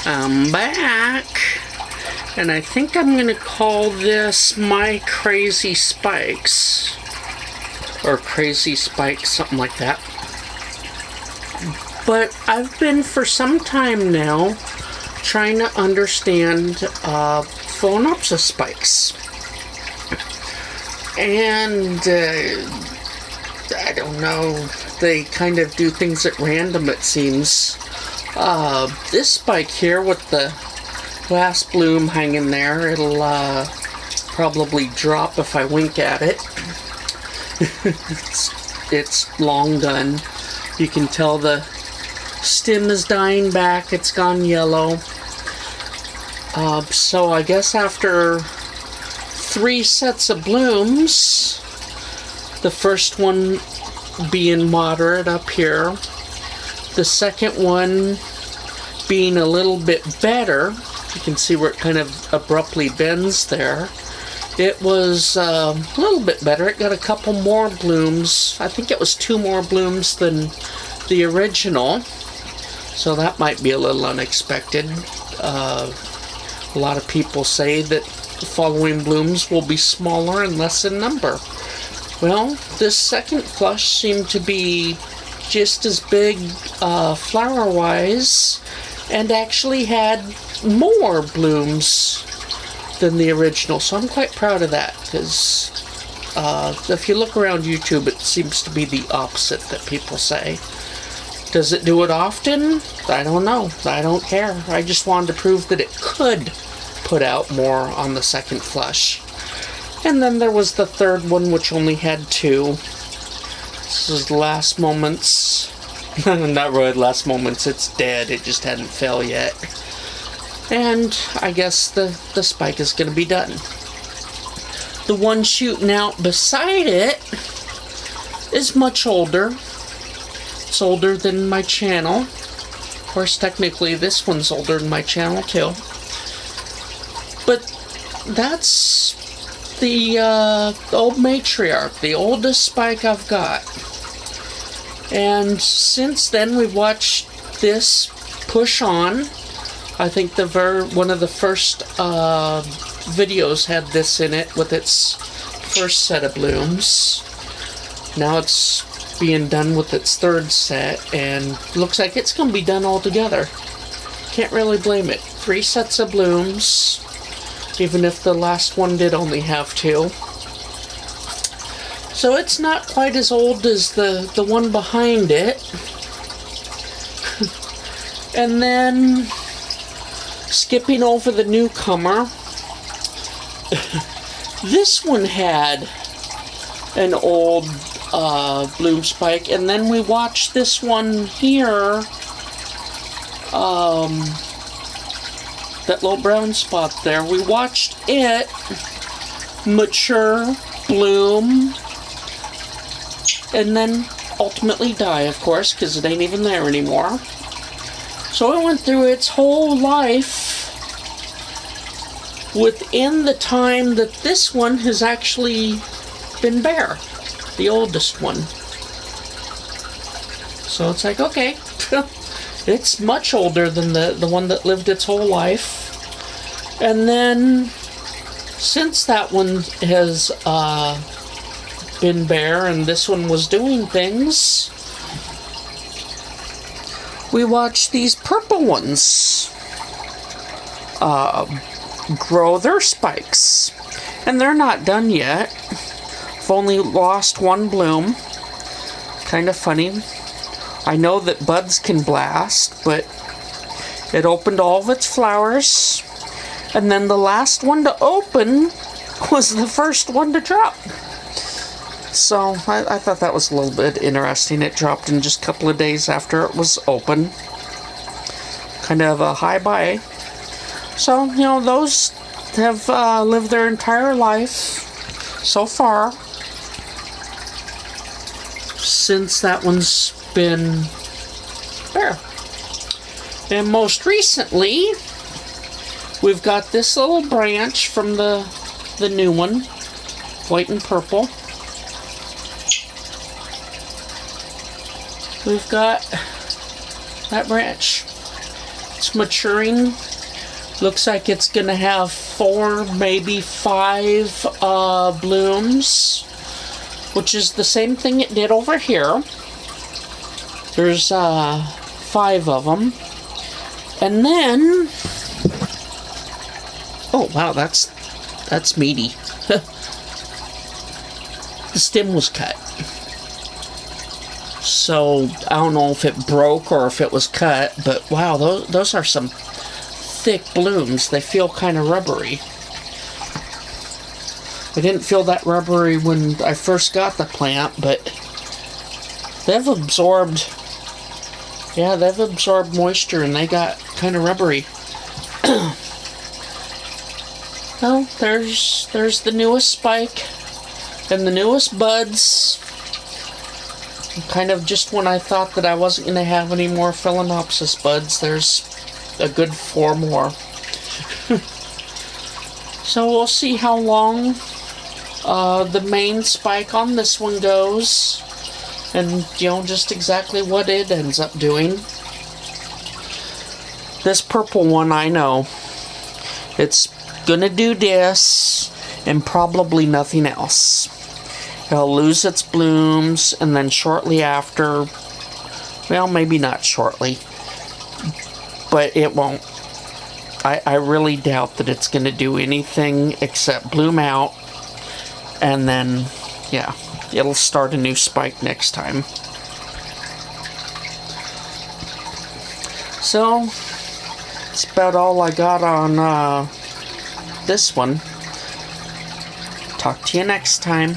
I'm back, and I think I'm gonna call this My Crazy Spikes, or Crazy Spikes, something like that. But I've been for some time now trying to understand phalaenopsis spikes, and I don't know, they kind of do things at random, it seems. This spike here with the last bloom hanging there, it'll probably drop if I wink at it. it's long done. You can tell the stem is dying back, it's gone yellow. So I guess after 3 sets of blooms, the first one being moderate up here, the second one being a little bit better, you can see where it kind of abruptly bends there. It was a little bit better. It got a couple more blooms. I think it was 2 more blooms than the original, so that might be a little unexpected. A lot of people say that the following blooms will be smaller and less in number. Well, this second flush seemed to be just as big flower-wise, and actually had more blooms than the original. So I'm quite proud of that, because if you look around YouTube, it seems to be the opposite that people say. Does it do it often? I don't know. I don't care. I just wanted to prove that it could put out more on the second flush. And then there was the third one, which only had 2. This is the last moments. Not really last moments, it's dead. It just hadn't fell yet. And I guess the spike is going to be done. The one shooting out beside it is much older. It's older than my channel. Of course, technically this one's older than my channel too. But that's the old matriarch, the oldest spike I've got. And since then we've watched this push on. I think one of the first videos had this in it with its first set of blooms. Now it's being done with its third set, and looks like it's going to be done all together. Can't really blame it. 3 sets of blooms, even if the last one did only have 2. So it's not quite as old as the one behind it. And then, skipping over the newcomer, this one had an old bloom spike, and then we watched this one here, that little brown spot there, we watched it mature, bloom, and then ultimately die, of course, because it ain't even there anymore. So it went through its whole life within the time that this one has actually been bare, the oldest one. So it's like, okay, it's much older than the one that lived its whole life. And then, since that one has been bare and this one was doing things, we watched these purple ones grow their spikes. And they're not done yet. I've only lost 1 bloom. Kind of funny. I know that buds can blast, but it opened all of its flowers. And then the last one to open was the first one to drop. So I thought that was a little bit interesting. It dropped in just a couple of days after it was open. Kind of a high buy. So, you know, those have lived their entire life so far, since that one's been bare. And most recently, we've got this little branch from the new one, white and purple. We've got that branch. It's it's maturing. Looks like it's gonna have 4, maybe 5 blooms, which is the same thing it did over here. There's 5 of them. And then, oh wow, that's meaty. The stem was cut. So I don't know if it broke or if it was cut, but wow, those are some thick blooms. They feel kind of rubbery. I didn't feel that rubbery when I first got the plant, but they've absorbed moisture and they got kind of rubbery. Well, there's the newest spike and the newest buds. Kind of just when I thought that I wasn't going to have any more phalaenopsis buds, there's a good 4 more. So we'll see how long the main spike on this one goes, and just exactly what it ends up doing. This purple one, I know it's gonna do this and probably nothing else. It'll lose its blooms, and then shortly after, well, maybe not shortly, but it won't. I really doubt that it's going to do anything except bloom out, and then, yeah, it'll start a new spike next time. So, that's about all I got on this one. Talk to you next time.